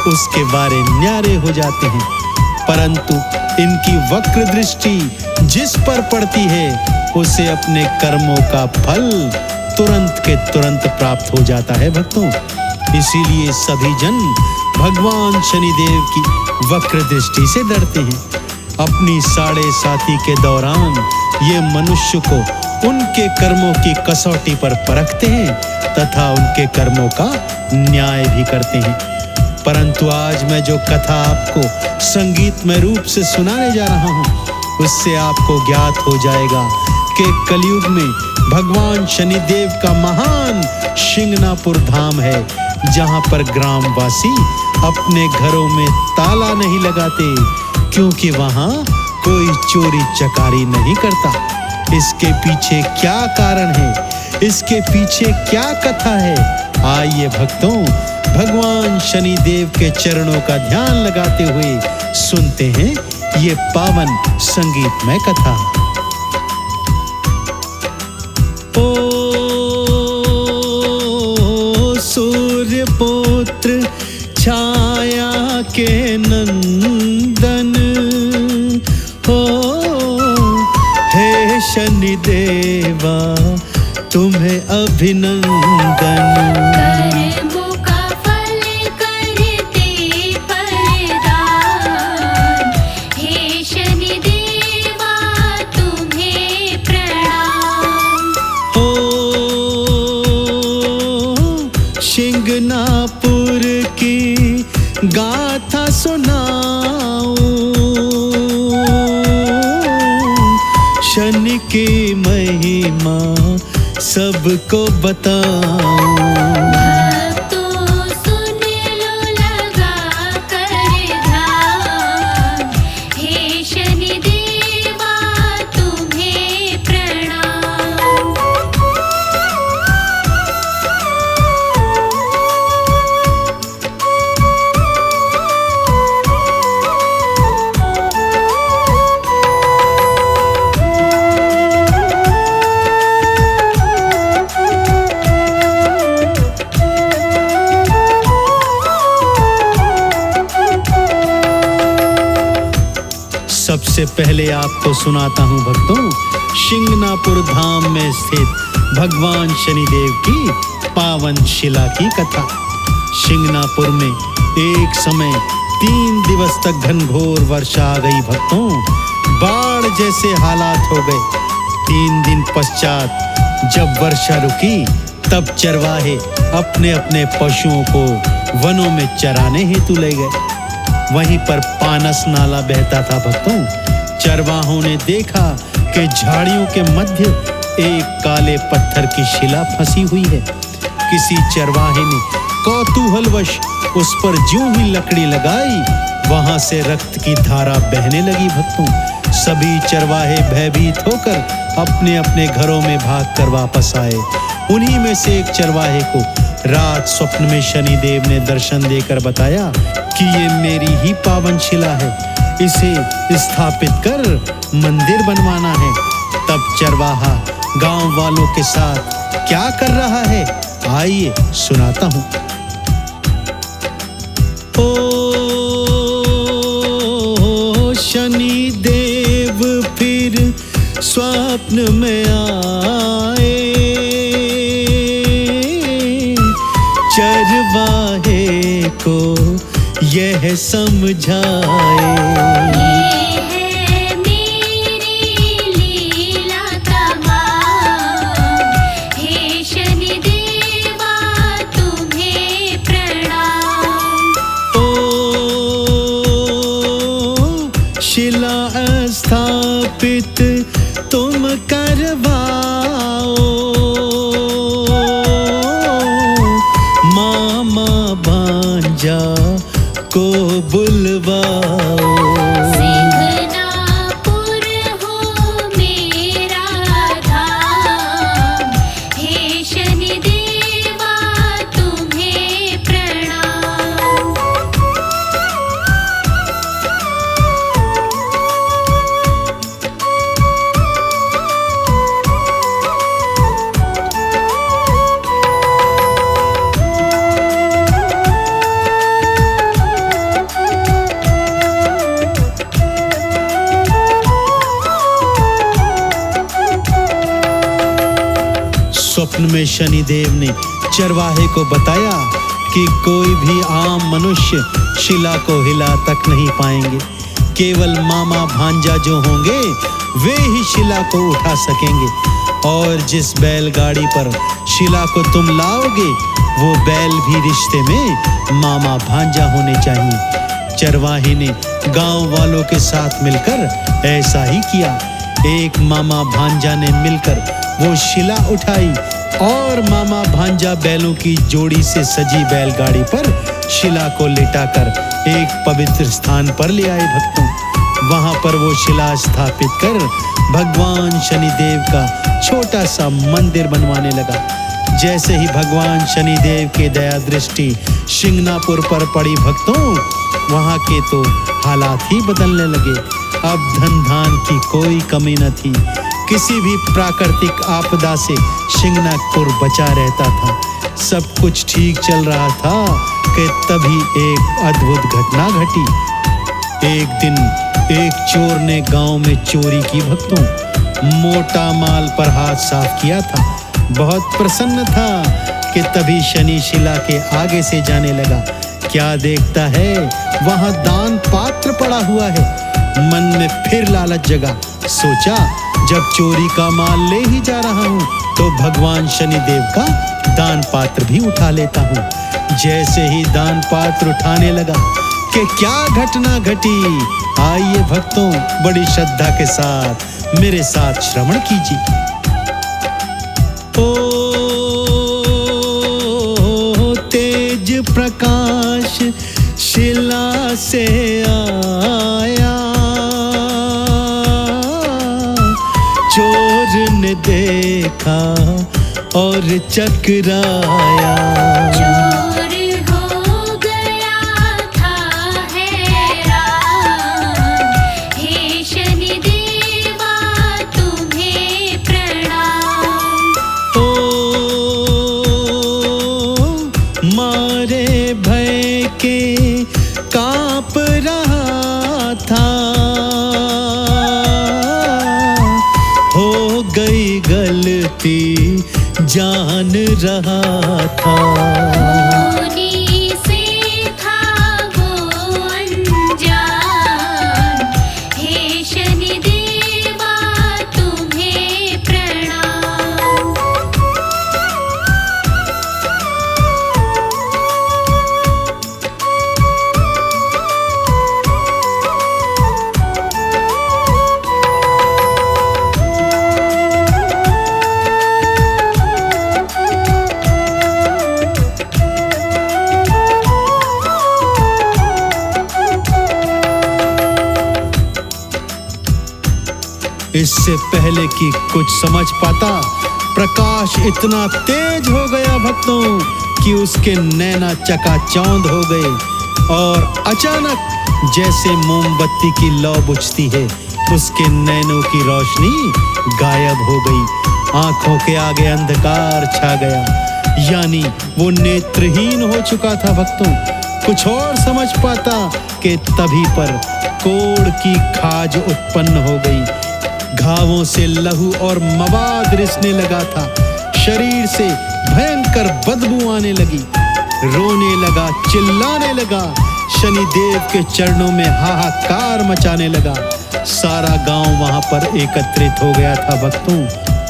उसके बारे न्यारे हो जाते हैं, परंतु इनकी वक्र दृष्टि जिस पर पड़ती है उसे अपने कर्मों का फल तुरंत के तुरंत प्राप्त हो जाता है भक्तों। इसीलिए सभी जन भगवान शनिदेव की वक्र दृष्टि से डरते हैं। अपनी 7.5 के दौरान ये मनुष्य को उनके कर्मों की कसौटी पर परखते हैं तथा उनके कर्मों का न्याय भी करते हैं। परंतु आज मैं जो कथा आपको संगीतमय रूप से सुनाने जा रहा हूँ उससे आपको ज्ञात हो जाएगा कि कलयुग में भगवान शनिदेव का महान शिंगनापुर धाम है, जहाँ पर ग्रामवासी अपने घरों में ताला नहीं लगाते, क्योंकि वहाँ कोई चोरी चकारी नहीं करता। इसके पीछे क्या कारण है, इसके पीछे क्या कथा है, आइए भक्तों भगवान शनिदेव के चरणों का ध्यान लगाते हुए सुनते हैं ये पावन संगीतमय कथा। ओ सूर्य पुत्र छाया के नंदन हो, हे शनिदेवा तुम्हें अभिनंदन। कर्मों का फल करते प्रदान, हे शनिदेवा तुम्हें प्रणाम। हो शिंगनापुर की गाथा सुनाऊं, शनि की महिमा सबको बताऊं। भक्तों सुन लो लगा कर ध्यान, हे शनिदेवा तुम्हें प्रणाम। सबसे पहले आपको सुनाता हूँ भक्तों शिंगनापुर धाम में स्थित भगवान शनिदेव की पावन शिला की कथा। शिंगनापुर में एक समय 3 दिवस तक घनघोर वर्षा आ गई भक्तों, बाढ़ जैसे हालात हो गए। 3 दिन पश्चात जब वर्षा रुकी तब चरवाहे अपने अपने पशुओं को वनों में चराने हेतु ले गए। वहीं पर पानस नाला बहता था भक्तों। चरवाहों ने देखा कि झाड़ियों के मध्य एक काले पत्थर की शिला फंसी हुई है। किसी चरवाहे ने कौतूहलवश उस पर ज्यों ही लकड़ी लगाई, वहां से रक्त की धारा बहने लगी भक्तों। सभी चरवाहे भयभीत होकर अपने अपने घरों में भागकर वापस आए। उन्हीं में से एक चरवाहे को रात स्वप्न में शनिदेव ने दर्शन देकर बताया कि ये मेरी ही पावन शिला है, इसे स्थापित कर मंदिर बनवाना है। तब चरवाहा गांव वालों के साथ क्या कर रहा है, आइए सुनाता हूं। ओ शनिदेव फिर स्वप्न में आए, चरवाहे को यह समझाए। ये है मेरी लीला तमाम, हे शनिदेवा तुम्हें प्रणाम। ओ शिला स्थापित तुम करवाओ, मामा भांजा को बुलवाओ। सिंघनापुर हो मेरा धाम, हे शनिदेवा तुम्हें प्रणाम। स्वप्न में शनिदेव ने चरवाहे को बताया कि कोई भी आम मनुष्य शिला को हिला तक नहीं पाएंगे, केवल मामा भांजा जो होंगे वे ही शिला को उठा सकेंगे। और जिस बैलगाड़ी पर शिला को तुम लाओगे वो बैल भी रिश्ते में मामा भांजा होने चाहिए। चरवाहे ने गांव वालों के साथ मिलकर ऐसा ही किया। एक मामा भांजा ने मिलकर वो शिला उठाई और मामा भांजा बैलों की जोड़ी से सजी बैलगाड़ी पर शिला को लिटाकर एक पवित्र स्थान पर ले आए भक्तों। वहां पर वो शिला स्थापित कर भगवान शनिदेव का छोटा सा मंदिर बनवाने लगा। जैसे ही भगवान शनिदेव के दया दृष्टि सिंघनापुर पर पड़ी भक्तों, वहां के तो हालात ही बदलने लगे। अब धन धान की कोई कमी न थी। किसी भी प्राकृतिक आपदा से सिंघनापुर बचा रहता था। सब कुछ ठीक चल रहा था कि तभी एक अद्भुत घटना घटी। एक दिन एक चोर ने गांव में चोरी की भक्तों। मोटा माल पर हाथ साफ किया था। बहुत प्रसन्न था कि तभी शनि शिला के आगे से जाने लगा। क्या देखता है वहां दान पात्र पड़ा हुआ है। मन में फिर लालच जगा। सोचा जब चोरी का माल ले ही जा रहा हूँ तो भगवान शनिदेव का दान पात्र भी उठा लेता हूँ। जैसे ही दान पात्र उठाने लगा कि क्या घटना घटी, आइए भक्तों बड़ी श्रद्धा के साथ मेरे साथ श्रवण कीजिए। ओ तेज प्रकाश शिला से आया, चोर ने देखा और चकराया। चोर हो गया था हैरान, हे शनिदेवा तुम्हें प्रणाम। ओ मारे भय के कांप रहा था, हो गई गलती जान रहा था। मुनि से था वो अनजान, हे शनिदेवा तुम्हें प्रणाम। इससे पहले कि कुछ समझ पाता, प्रकाश इतना तेज हो गया भक्तों कि उसके नैना चकाचौंध हो गए और अचानक जैसे मोमबत्ती की लौ बुझती है उसके नैनों की रोशनी गायब हो गई। आंखों के आगे अंधकार छा गया, यानी वो नेत्रहीन हो चुका था भक्तों। कुछ और समझ पाता कि तभी पर कोढ़ की खाज उत्पन्न हो गई। घावों से लहू और मवाद रिसने लगा था। शरीर से भयंकर बदबू आने लगी। रोने लगा, चिल्लाने लगा, शनिदेव के चरणों में हाहाकार मचाने लगा। सारा गांव वहां पर एकत्रित हो गया था भक्तों,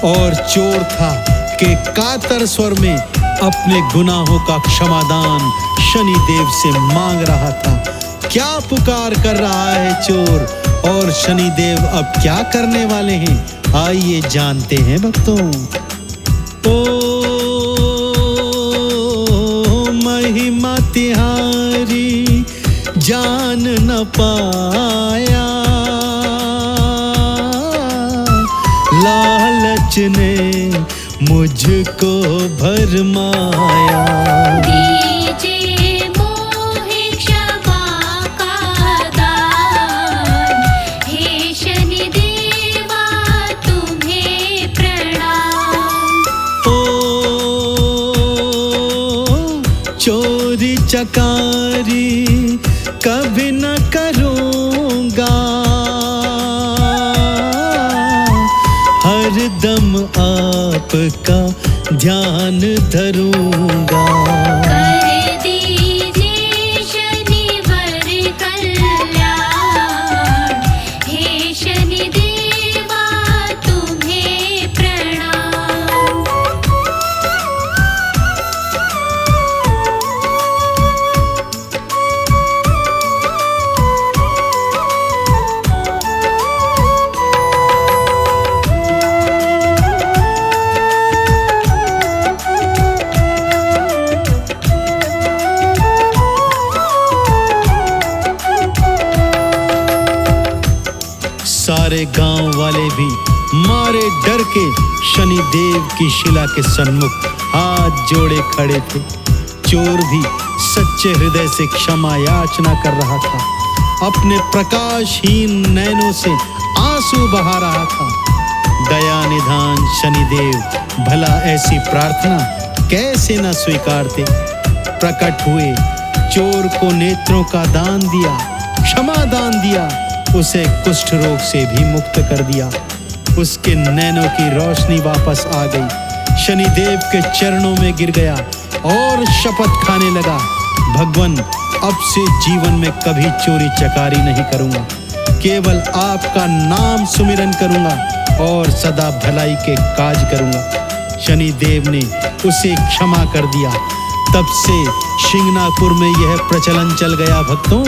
और चोर था कि कातर स्वर में अपने गुनाहों का क्षमादान शनिदेव से मांग रहा था। क्या पुकार कर रहा है चोर और शनिदेव अब क्या करने वाले हैं, आइए जानते हैं भक्तों। ओ महिमा तिहारी जान न पाया, लालच ने मुझको भरमाया। दीजिए मोहे क्षमा का दान, हे शनिदेवा तुम्हें प्रणाम। ओ चोरी चकारी कभी न करूँगा, हरदम आपका ध्यान धरूँगा। कर दीजिए शनिवर कल्याण, हे शनिदेवा तुम्हें प्रणाम। सारे गांव वाले भी मारे डर के शनिदेव की शिला के सन्मुख हाथ जोड़े खड़े थे। चोर भी सच्चे हृदय से क्षमा याचना कर रहा था, अपने प्रकाशहीन नैनों से आंसू बहा रहा था। दया निधान शनिदेव भला ऐसी प्रार्थना कैसे न स्वीकारते। प्रकट हुए, चोर को नेत्रों का दान दिया, क्षमा दान दिया, उसे कुष्ठ रोग से भी मुक्त कर दिया। उसके नैनों की रोशनी वापस आ गई। शनिदेव के चरणों में गिर गया और शपथ खाने लगा, भगवान अब से जीवन में कभी चोरी चकारी नहीं करूंगा, केवल आपका नाम सुमिरन करूंगा और सदा भलाई के काज करूंगा। शनिदेव ने उसे क्षमा कर दिया। तब से शिंगनापुर में यह प्रचलन चल गया भक्तों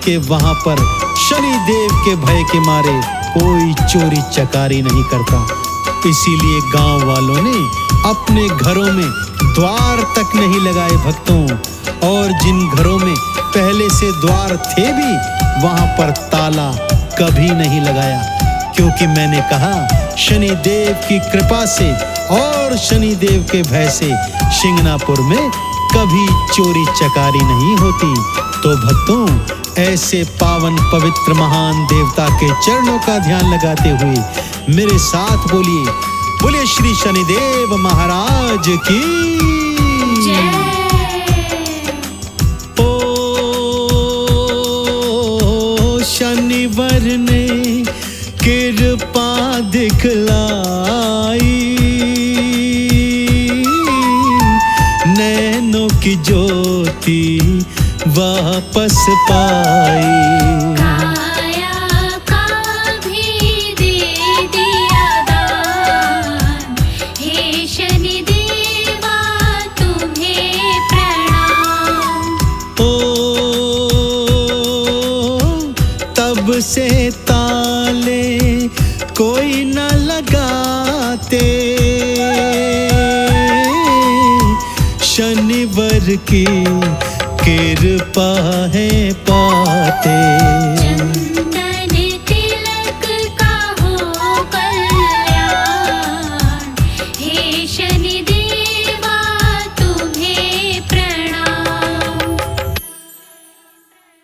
कि वहां पर शनिदेव के भय के मारे कोई चोरी चकारी नहीं करता। इसीलिए गांव वालों ने अपने घरों में द्वार तक नहीं लगाए भक्तों, और जिन घरों में पहले से द्वार थे भी वहां पर ताला कभी नहीं लगाया, क्योंकि मैंने कहा शनिदेव की कृपा से और शनिदेव के भय से शिंगनापुर में कभी चोरी चकारी नहीं होती। तो भक्तों, ऐसे पावन पवित्र महान देवता के चरणों का ध्यान लगाते हुए मेरे साथ बोलिए, बोलिए श्री शनिदेव महाराज की जय। ओ शनिवर ने कृपा दिखलाई, नैनों की ज्योति वापस पाई। काया का भी दे दिया दान, हे शनिदेवा तुम्हें प्रणाम। ओ तब से ताले कोई न लगाते, शनिवर की कृपा है पाते। चंदन